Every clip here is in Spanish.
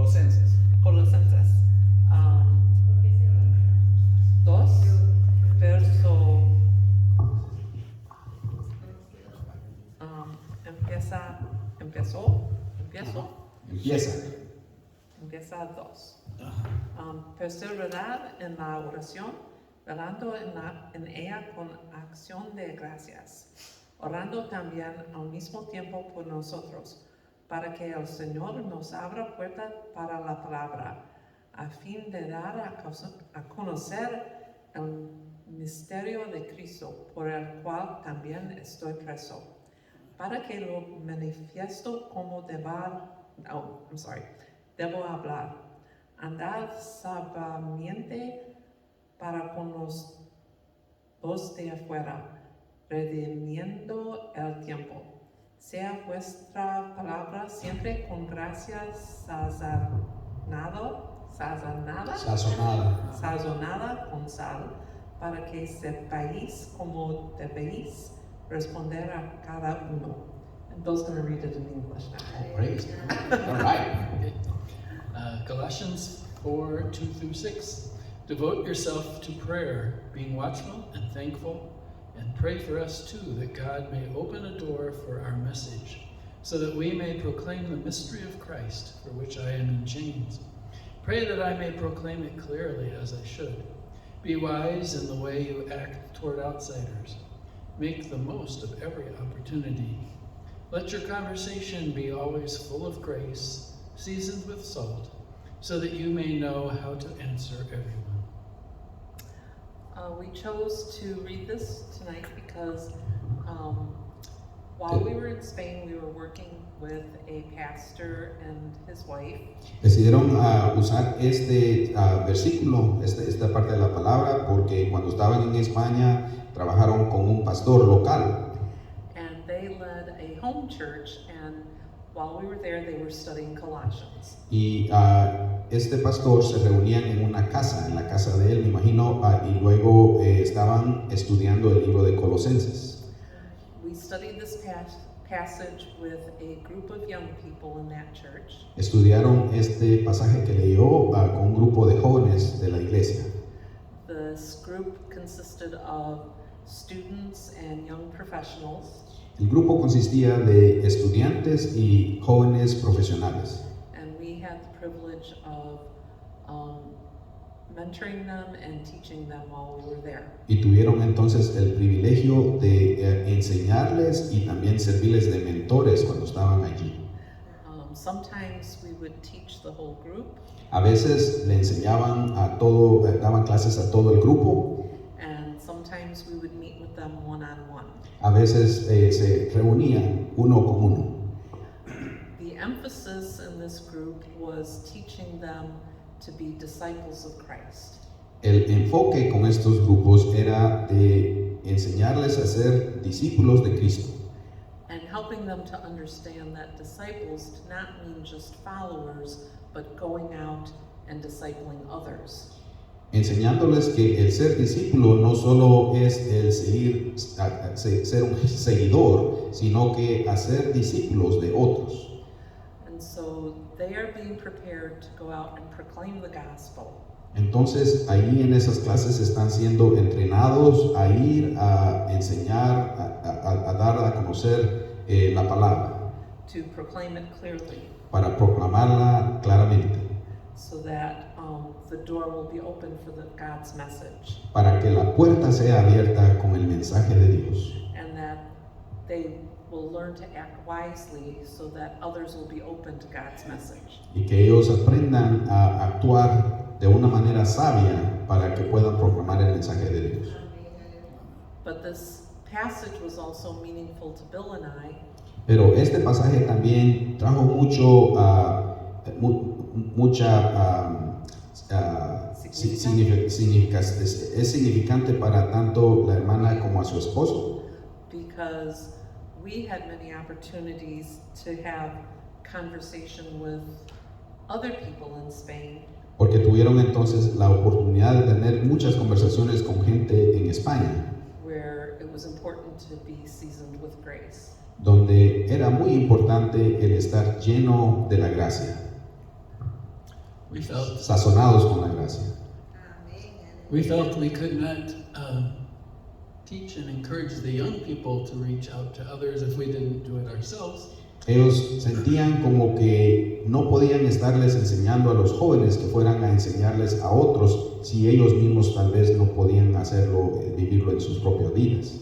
Colosenses. Colosenses 2, verso empieza 2. Perseverad en la oración, velando en ella con acción de gracias, orando también al mismo tiempo por nosotros, para que el Señor nos abra puerta para la palabra, a fin de dar a conocer el misterio de Cristo, por el cual también estoy preso, para que lo manifiesto como debo hablar. Andad sabiamente para con los de afuera, redimiendo el tiempo. Sea vuestra palabra siempre con gracia sazonada con sal, para que sepáis cómo debéis responder a cada uno. And Bill's going to read it in English now. Oh, praise. All right. Galatians 4:2-6. Devote yourself to prayer, being watchful and thankful, and pray for us too, that God may open a door for our message, so that we may proclaim the mystery of Christ, for which I am in chains. Pray that I may proclaim it clearly as I should. Be wise in the way you act toward outsiders. Make the most of every opportunity. Let your conversation be always full of grace, seasoned with salt, so that you may know how to answer everyone. We chose to read this tonight because while we were in Spain, we were working with a pastor and his wife. Decidieron usar este versículo, esta parte de la palabra, porque cuando estaban en España trabajaron con un pastor local. And they led a home church, and while we were there, they were studying Colossians. Y este pastor se reunían en una casa, en la casa de él, me imagino, y luego estaban estudiando el libro de Colosenses. We studied this passage with a group of young people in that church. Estudiaron este pasaje que leyó con un grupo de jóvenes de la iglesia. This group consisted of students and young professionals. El grupo consistía de estudiantes y jóvenes profesionales. And we had the privilege of mentoring them and teaching them while we were there. Y tuvieron entonces el privilegio de enseñarles y también servirles de mentores cuando estaban allí. Sometimes we would teach the whole group. A veces le enseñaban daban clases a todo el grupo. And sometimes we would meet with them one-on-one. A veces se reunían uno con uno. The emphasis in this group was teaching them to be disciples of Christ. El enfoque con estos grupos era de enseñarles a ser discípulos de Cristo. And helping them to understand that disciples do not mean just followers, but going out and discipling others. Enseñándoles que el ser discípulo no solo es el ser un seguidor, sino que hacer discípulos de otros. And so they are being prepared to go out and proclaim the gospel. Entonces, ahí en esas clases están siendo entrenados a ir a enseñar, a dar a conocer la palabra. To proclaim it clearly. Para proclamarla claramente. So that the door will be open for God's message. Para que la puerta sea abierta con el mensaje de Dios. And that they will learn to act wisely so that others will be open to God's message. Y que ellos aprendan a actuar de una manera sabia para que puedan proclamar el mensaje de Dios. But this passage was also meaningful to Bill and I. Pero este pasaje también trajo es significante para tanto la hermana como a su esposo. Because we had many opportunities to have conversation with other people in Spain. Porque tuvieron entonces la oportunidad de tener muchas conversaciones con gente en España. Where it was important to be seasoned with grace. Donde era muy importante el estar lleno de la gracia. We felt sazonados con la gracia. we felt we could not teach and encourage the young people to reach out to others if we didn't do it ourselves. Ellos sentían como que no podían estarles enseñando a los jóvenes que fueran a enseñarles a otros si ellos mismos tal vez no podían hacerlo, vivirlo en sus propias vidas.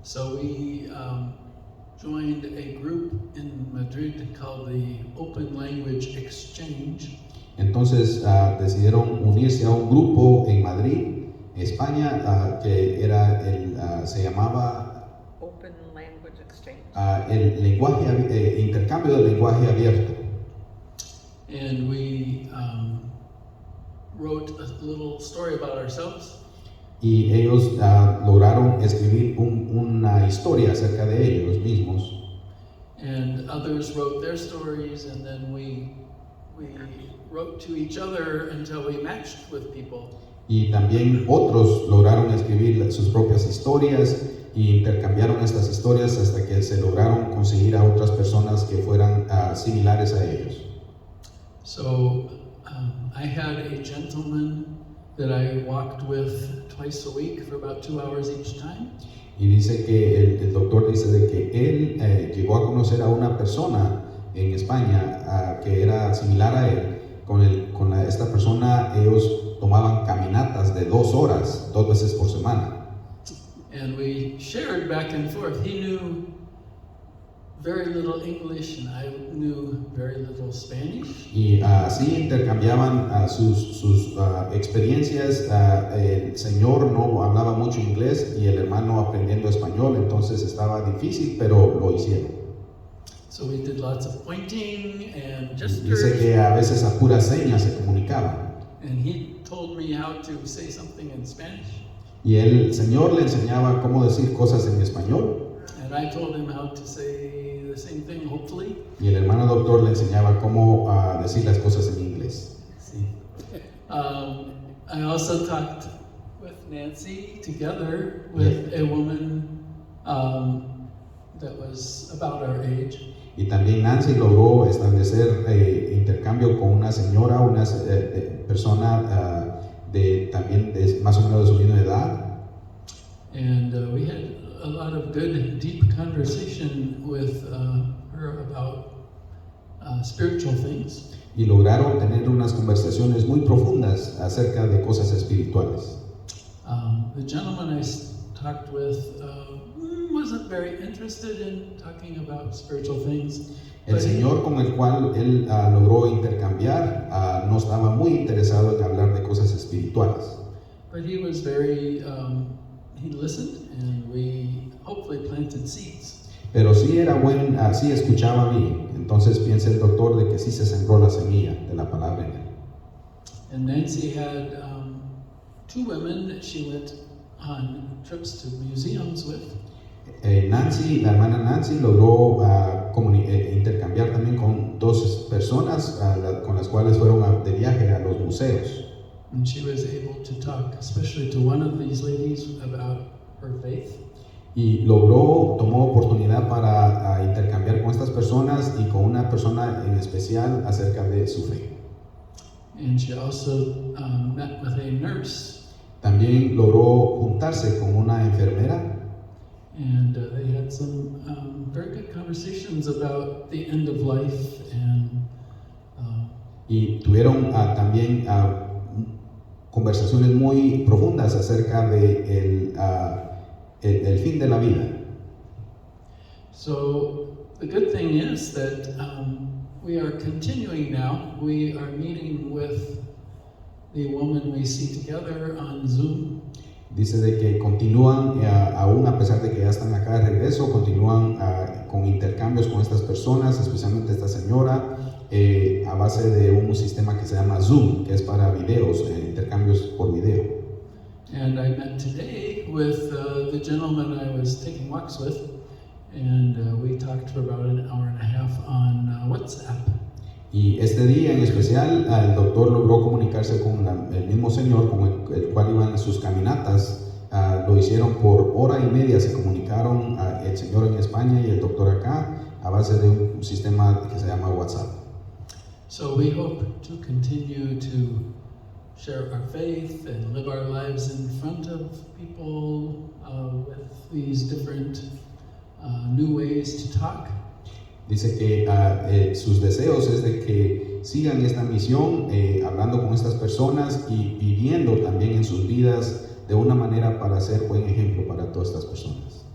So we joined a group in Madrid called the Open Language Exchange. Entonces decidieron unirse a un grupo en Madrid, España, que era se llamaba Open Language Exchange. el lenguaje, intercambio de lenguaje abierto. And we wrote a little story about ourselves. Y ellos lograron escribir una historia acerca de ellos mismos. And others wrote their stories, and then we wrote to each other until we matched with people. Y también otros lograron escribir sus propias historias e intercambiaron estas historias hasta que se lograron conseguir a otras personas que fueran similares a ellos. So I had a gentleman that I walked with twice a week for about 2 hours each time. Y dice que el doctor dice de que él llegó a conocer a una persona en España que era similar a él. Esta persona ellos tomaban caminatas de 2 horas, 2 veces por semana. And we shared back and forth. He knew very little English and I knew very little Spanish. Y así intercambiaban sus experiencias. El señor no hablaba mucho inglés y el hermano aprendiendo español, entonces estaba difícil, pero lo hicieron. So we did lots of pointing and gestures. Dice que a veces a puras señas se comunicaban. And he told me how to say something in Spanish. Y el señor le enseñaba cómo decir cosas en español. And I told him how to say the same thing, hopefully. Y el hermano doctor le enseñaba cómo decir las cosas en inglés. Sí. I also talked with Nancy together with a woman that was about our age. Y también Nancy logró establecer intercambio con una señora, una persona también de más o menos de su misma edad. And we had a lot of good, deep conversation with her about spiritual things. Y lograron tener unas conversaciones muy profundas acerca de cosas espirituales. The gentleman I talked with wasn't very interested in talking about spiritual things. El señor con el cual él logró intercambiar no estaba muy interesado en hablar de cosas espirituales. But he was very, he listened and we hopefully planted seeds. Pero sí era sí escuchaba bien. Entonces piensa el doctor de que sí se sembró la semilla de la palabra en él. And Nancy had 2 women that she went on trips to museums with. La hermana Nancy logró intercambiar también con 2 personas con las cuales fueron de viaje a los museos. And she was able to talk, especially to one of these ladies, about her faith. Y tomó oportunidad para intercambiar con estas personas y con una persona en especial acerca de su fe. And she also met with a nurse. También logró juntarse con una enfermera. And they had some very good conversations about the end of life and y tuvieron también conversaciones muy profundas acerca de el fin de la vida. So the good thing is that we are continuing now. We are meeting with the woman we see together on Zoom. Dice de que continúan, aún a pesar de que ya están acá de regreso, continúan con intercambios con estas personas, especialmente esta señora, a base de un sistema que se llama Zoom, que es para videos, intercambios por video. And I met today with the gentleman I was taking walks with, and we talked for about an hour and a half on WhatsApp. Y este día en especial, el doctor logró comunicarse con el mismo señor con el cual iban en sus caminatas. Lo hicieron por 1:30, se comunicaron el señor en España y el doctor acá a base de un sistema que se llama WhatsApp. So we hope to continue to share our faith and live our lives in front of people with these different new ways to talk. Dice que sus deseos es de que sigan esta misión hablando con estas personas y viviendo también en sus vidas de una manera para ser buen ejemplo para todas estas personas.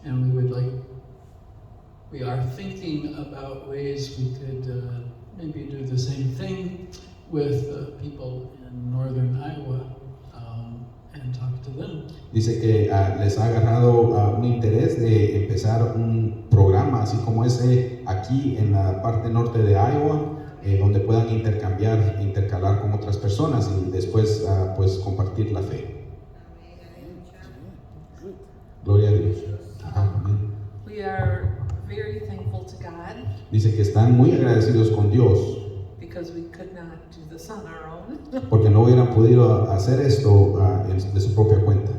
And we are thinking about ways we could maybe do the same thing with people in northern Iowa and talk to them. Dice que les ha agarrado un interés de empezar un programa así como ese aquí en la parte norte de Iowa, donde puedan intercalar con otras personas y después pues compartir la fe. Gloria a Dios. Amén. We are very thankful to God Dice que están muy agradecidos con Dios because we could not do this on our own. porque no hubieran podido hacer esto de su propia cuenta.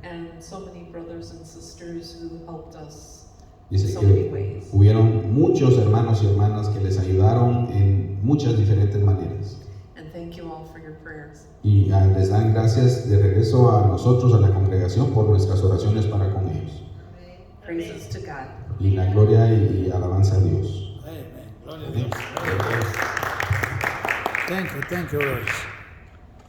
And so many brothers and sisters who helped us in Dice so many que ways. hubieron muchos hermanos y hermanas que les ayudaron en muchas diferentes maneras. And thank you all for your prayers. Y les dan gracias de regreso a nosotros, a la congregación, por nuestras oraciones para con ellos. Praises to God. Y la gloria y alabanza a Dios. Amen. Gloria a Dios. Thank you, Lord.